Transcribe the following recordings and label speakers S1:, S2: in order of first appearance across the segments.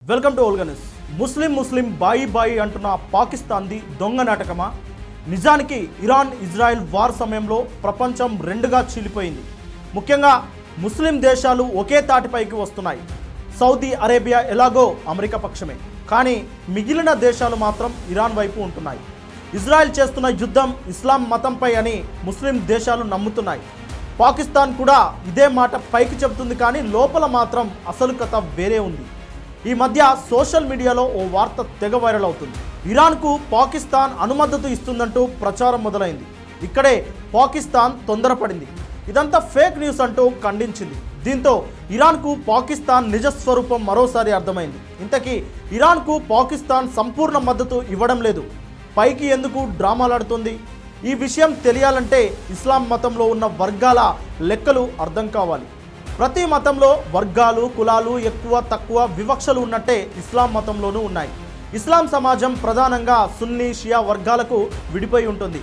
S1: Welcome to ఓల్గనెస్. ముస్లిం బాయి బాయి అంటున్న పాకిస్తాన్ది దొంగ నాటకమా? నిజానికి ఇరాన్ ఇజ్రాయెల్ వార్ సమయంలో ప్రపంచం రెండుగా చీలిపోయింది. ముఖ్యంగా ముస్లిం దేశాలు ఒకే తాటిపైకి వస్తున్నాయి. సౌదీ అరేబియా ఎలాగో అమెరికా పక్షమే, కానీ మిగిలిన దేశాలు మాత్రం ఇరాన్ వైపు ఉంటున్నాయి. ఇజ్రాయెల్ చేస్తున్న యుద్ధం ఇస్లాం మతంపై అని ముస్లిం దేశాలు నమ్ముతున్నాయి. పాకిస్తాన్ కూడా ఇదే మాట పైకి చెబుతుంది, కానీ లోపల మాత్రం అసలు కథ వేరే ఉంది. ఈ మధ్య సోషల్ మీడియాలో ఓ వార్త తెగ వైరల్ అవుతుంది. ఇరాన్కు పాకిస్తాన్ అనుమతి ఇస్తుందంటూ ప్రచారం మొదలైంది. ఇక్కడే పాకిస్తాన్ తొందరపడింది. ఇదంతా ఫేక్ న్యూస్ అంటూ ఖండించింది. దీంతో ఇరాన్కు పాకిస్తాన్ నిజస్వరూపం మరోసారి అర్థమైంది. ఇంతకీ ఇరాన్కు పాకిస్తాన్ సంపూర్ణ మద్దతు ఇవ్వడం లేదు, పైకి ఎందుకు డ్రామాలాడుతుంది? ఈ విషయం తెలియాలంటే ఇస్లాం మతంలో ఉన్న వర్గాల లెక్కలు అర్థం కావాలి. ప్రతి మతంలో వర్గాలు, కులాలు, ఎక్కువ తక్కువ వివక్షలు ఉన్నట్టే ఇస్లాం మతంలోనూ ఉన్నాయి. ఇస్లాం సమాజం ప్రధానంగా సున్నీ, షియా వర్గాలకు విడిపోయి ఉంటుంది.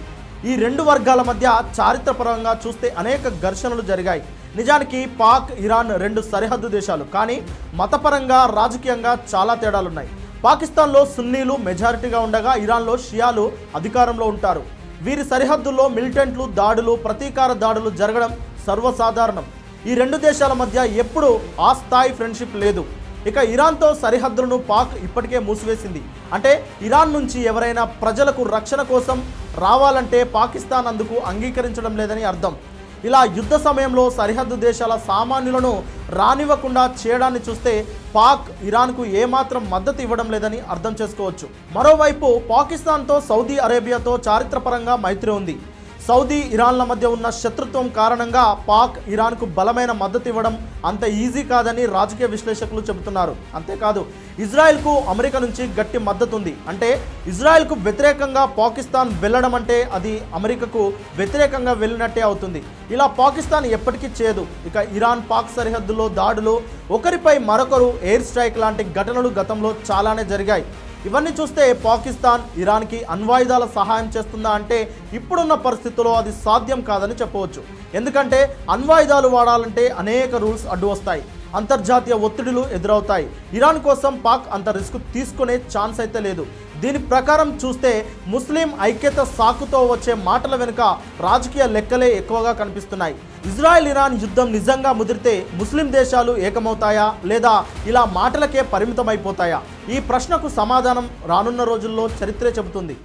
S1: ఈ రెండు వర్గాల మధ్య చారిత్రపరంగా చూస్తే అనేక ఘర్షణలు జరిగాయి. నిజానికి పాక్, ఇరాన్ రెండు సరిహద్దు దేశాలు, కానీ మతపరంగా, రాజకీయంగా చాలా తేడాలున్నాయి. పాకిస్తాన్లో సున్నీలు మెజారిటీగా ఉండగా ఇరాన్లో షియాలు అధికారంలో ఉంటారు. వీరి సరిహద్దుల్లో మిలిటెంట్లు దాడులు, ప్రతీకార దాడులు జరగడం సర్వసాధారణం. ఈ రెండు దేశాల మధ్య ఎప్పుడూ ఆ స్థాయి ఫ్రెండ్షిప్ లేదు. ఇక ఇరాన్తో సరిహద్దులను పాక్ ఇప్పటికే మూసివేసింది. అంటే ఇరాన్ నుంచి ఎవరైనా ప్రజలకు రక్షణ కోసం రావాలంటే పాకిస్తాన్ అందుకు అంగీకరించడం లేదని అర్థం. ఇలా యుద్ధ సమయంలో సరిహద్దు దేశాల సామాన్యులను రానివ్వకుండా చేయడాన్ని చూస్తే పాక్ ఇరాన్కు ఏమాత్రం మద్దతు ఇవ్వడం లేదని అర్థం చేసుకోవచ్చు. మరోవైపు పాకిస్తాన్తో సౌదీ అరేబియాతో చారిత్రపరంగా మైత్రి ఉంది. సౌదీ, ఇరాన్ల మధ్య ఉన్న శత్రుత్వం కారణంగా పాక్ ఇరాన్కు బలమైన మద్దతు ఇవ్వడం అంత ఈజీ కాదని రాజకీయ విశ్లేషకులు చెబుతున్నారు. అంతేకాదు ఇజ్రాయెల్కు అమెరికా నుంచి గట్టి మద్దతు ఉంది. అంటే ఇజ్రాయెల్కు వ్యతిరేకంగా పాకిస్తాన్ వెళ్ళడం అంటే అది అమెరికాకు వ్యతిరేకంగా వెళ్ళినట్టే అవుతుంది. ఇలా పాకిస్తాన్ ఎప్పటికీ చేయదు. ఇక ఇరాన్ పాక్ సరిహద్దులో దాడులు, ఒకరిపై మరొకరు ఎయిర్ స్ట్రైక్ లాంటి ఘటనలు గతంలో చాలానే జరిగాయి. ఇవన్నీ చూస్తే పాకిస్తాన్ ఇరాన్కి అణ్వాయుధాల సహాయం చేస్తుందా అంటే ఇప్పుడున్న పరిస్థితుల్లో అది సాధ్యం కాదని చెప్పవచ్చు. ఎందుకంటే అణ్వాయుధాలు వాడాలంటే అనేక రూల్స్ అడ్డు వస్తాయి, అంతర్జాతీయ ఒత్తిడులు ఎదురవుతాయి. ఇరాన్ కోసం పాక్ అంత రిస్క్ తీసుకునే ఛాన్స్ అయితే లేదు. దీని ప్రకారం చూస్తే ముస్లిం ఐక్యత సాకుతో వచ్చే మాటల వెనుక రాజకీయ లెక్కలే ఎక్కువగా కనిపిస్తున్నాయి. ఇజ్రాయెల్ ఇరాన్ యుద్ధం నిజంగా ముదిరితే ముస్లిం దేశాలు ఏకమవుతాయా, లేదా ఇలా మాటలకే పరిమితమైపోతాయా? ఈ ప్రశ్నకు సమాధానం రానున్న రోజుల్లో చరిత్రే చెబుతుంది.